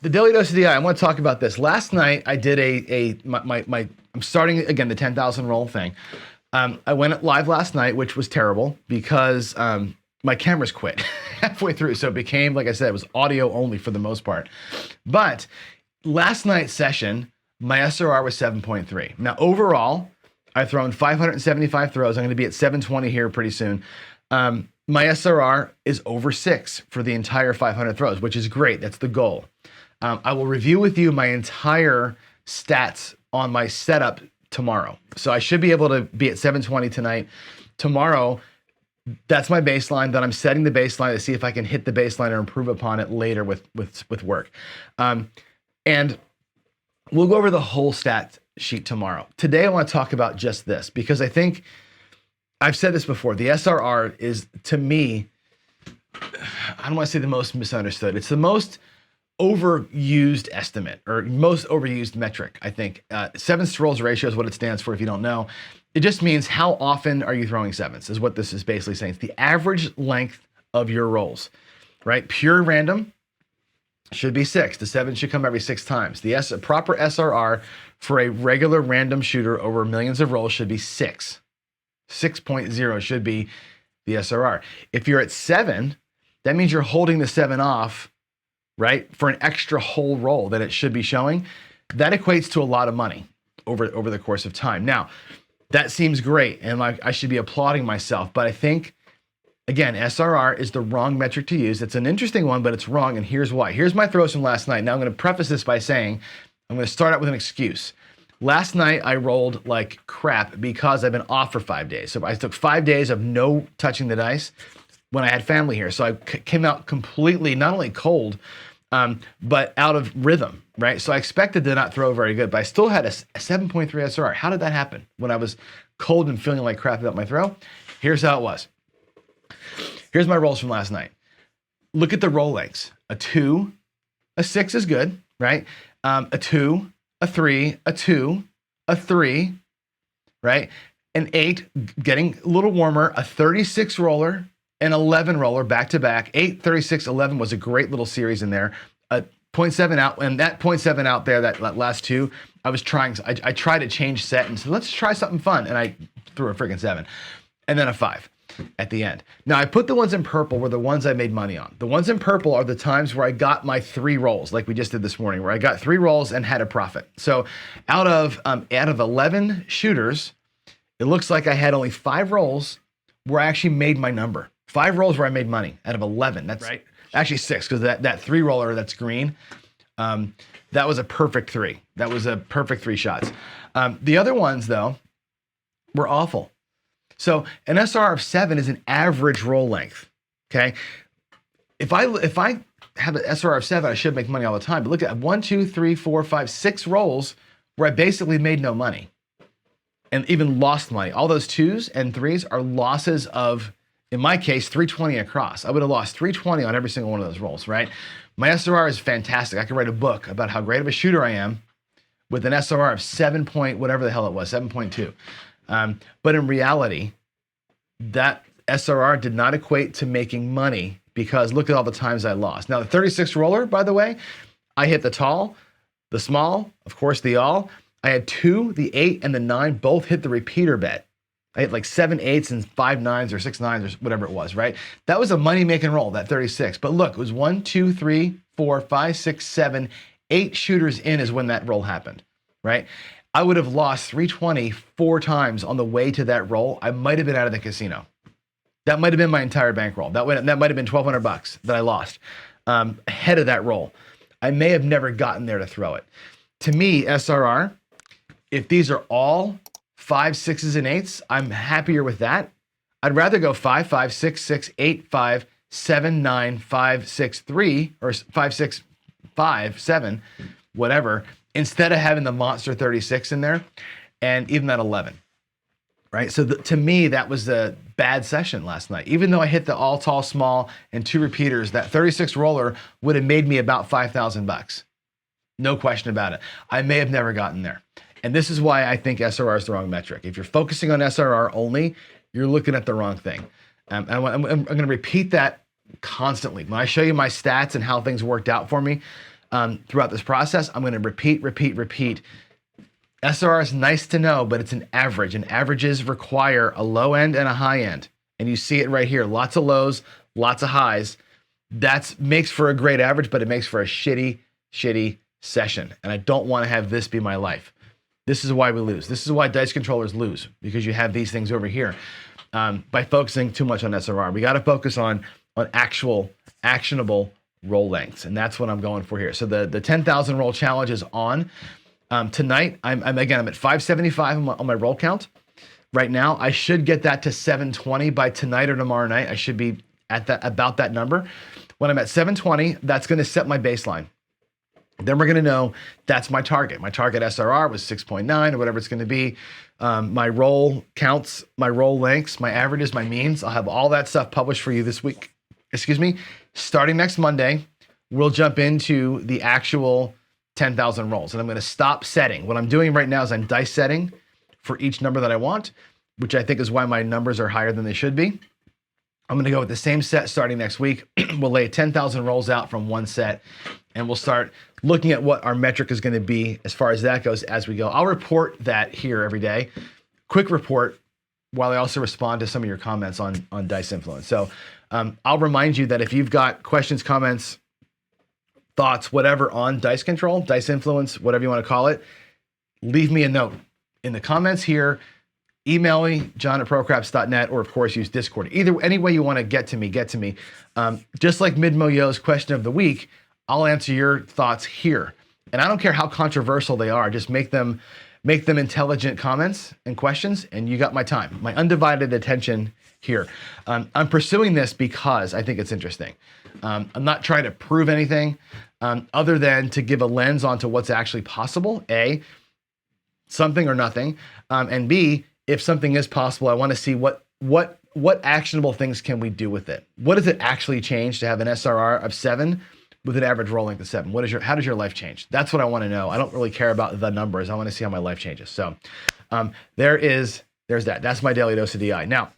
The daily dose of DI. I want to talk about this. Last night I did I'm starting again the 10,000 roll thing. I went live last night, which was terrible because my cameras quit halfway through. So it became, like I said, it was audio only for the most part. But last night's session, my SRR was 7.3. Now overall, I've thrown 575 throws. I'm going to be at 720 here pretty soon. My SRR is over 6 for the entire 500 throws, which is great. That's the goal. I will review with you my entire stats on my setup tomorrow. So I should be able to be at 720 tonight. Tomorrow, that's my baseline. Then I'm setting the baseline to see if I can hit the baseline or improve upon it later with work. And we'll go over the whole stat sheet tomorrow. Today, I want to talk about just this because I think I've said this before. The SRR is, to me, I don't want to say the most misunderstood. It's the most overused estimate or most overused metric, I think. Sevens to rolls ratio is what it stands for if you don't know. It just means how often are you throwing sevens is what this is basically saying. It's the average length of your rolls, right? Pure random should be 6. The 7 should come every 6 times. The proper SRR for a regular random shooter over millions of rolls should be 6. 6.0 should be the SRR. If you're at 7, that means you're holding the 7 off, right, for an extra whole roll that it should be showing. That equates to a lot of money over the course of time. Now, that seems great, and like I should be applauding myself, but I think, again, SRR is the wrong metric to use. It's an interesting one, but it's wrong, and here's why. Here's my throws from last night. Now I'm going to preface this by saying I'm going to start out with an excuse. Last night, I rolled like crap because I've been off for 5 days. So I took 5 days of no touching the dice when I had family here. So I came out completely, not only cold, but out of rhythm, right? So I expected to not throw very good, but I still had a 7.3 SRR. How did that happen when I was cold and feeling like crap about my throw? Here's how it was. Here's my rolls from last night. Look at the roll lengths. A 2, a 6 is good, right? A 2, a 3, a 2, a 3, right? An 8, getting a little warmer, a 36 roller, an 11 roller back to back. 8, 36, 11 was a great little series in there. A 0.7 out, and that 0.7 out there, that last 2, I tried to change set and said, let's try something fun. And I threw a freaking 7. And then a 5 at the end. Now I put the ones in purple were the ones I made money on. The ones in purple are the times where I got my 3 rolls, like we just did this morning, where I got 3 rolls and had a profit. So out of 11 shooters, it looks like I had only 5 rolls where I actually made my number. 5 rolls where I made money out of 11. That's right. Actually 6, because that 3 roller that's green, that was a perfect 3. That was a perfect 3 shots. The other ones though were awful. So an SRR of 7 is an average roll length, okay? If I have an SRR of 7, I should make money all the time. But look at 1, 2, 3, 4, 5, 6 rolls where I basically made no money and even lost money. All those 2s and 3s are losses of, in my case, 320 across. I would have lost 320 on every single one of those rolls, right? My SRR is fantastic. I could write a book about how great of a shooter I am with an SRR of 7 point, whatever the hell it was, 7.2. But in reality, that SRR did not equate to making money because look at all the times I lost. Now, the 36 roller, by the way, I hit the tall, the small, of course, the all. I had 2, the 8 and the 9 both hit the repeater bet. I hit like 7 8s and 5 9s or 6 9s or whatever it was, right? That was a money-making roll, that 36. But look, it was 1, 2, 3, 4, 5, 6, 7, 8 shooters in is when that roll happened, right? I would have lost 320 4 times on the way to that roll. I might have been out of the casino. That might have been my entire bankroll. That might have been $1,200 that I lost ahead of that roll. I may have never gotten there to throw it. To me, SRR, if these are all 5, 6s, and 8s, I'm happier with that. I'd rather go 5, 5, 6, 6, 8, 5, 7, 9, 5, 6, 3, or 5, 6, 5, 7, whatever, instead of having the monster 36 in there and even that 11, right? So to me, that was a bad session last night. Even though I hit the all tall, small, and 2 repeaters, that 36 roller would have made me about $5,000. No question about it. I may have never gotten there. And this is why I think SRR is the wrong metric. If you're focusing on SRR only, you're looking at the wrong thing. I'm going to repeat that constantly. When I show you my stats and how things worked out for me, throughout this process. I'm going to repeat. SRR is nice to know, but it's an average, and averages require a low end and a high end. And you see it right here, lots of lows, lots of highs. That makes for a great average, but it makes for a shitty session. And I don't want to have this be my life. This is why we lose. This is why dice controllers lose, because you have these things over here. By focusing too much on SRR, we got to focus on actual actionable roll lengths. And that's what I'm going for here. So the 10,000 roll challenge is on. Tonight, I'm at 575 on my roll count. Right now, I should get that to 720 by tonight or tomorrow night. I should be at about that number. When I'm at 720, that's going to set my baseline. Then we're going to know that's my target. My target SRR was 6.9 or whatever it's going to be. My roll counts, my roll lengths, my averages, my means. I'll have all that stuff published for you this week. Starting next Monday, we'll jump into the actual 10,000 rolls, and I'm going to stop setting. What I'm doing right now is I'm dice setting for each number that I want, which I think is why my numbers are higher than they should be. I'm going to go with the same set starting next week. We'll lay 10,000 rolls out from one set, and we'll start looking at what our metric is going to be as far as that goes as we go. I'll report that here every day. Quick report, while I also respond to some of your comments on Dice Influence. So I'll remind you that if you've got questions, comments, thoughts, whatever on dice control, dice influence, whatever you want to call it, leave me a note in the comments here. Email me, john@procraps.net, or of course use Discord. Any way you want to get to me, just like Midmo-Yo's question of the week, I'll answer your thoughts here. And I don't care how controversial they are, just make them intelligent comments and questions, and you got my time, my undivided attention here. I'm pursuing this because I think it's interesting. I'm not trying to prove anything other than to give a lens onto what's actually possible. A, something or nothing, and B, if something is possible, I want to see what actionable things can we do with it. What does it actually change to have an SRR of 7 with an average roll length of 7? How does your life change? That's what I want to know. I don't really care about the numbers. I want to see how my life changes. So there's that. That's my daily dose of DI. Now,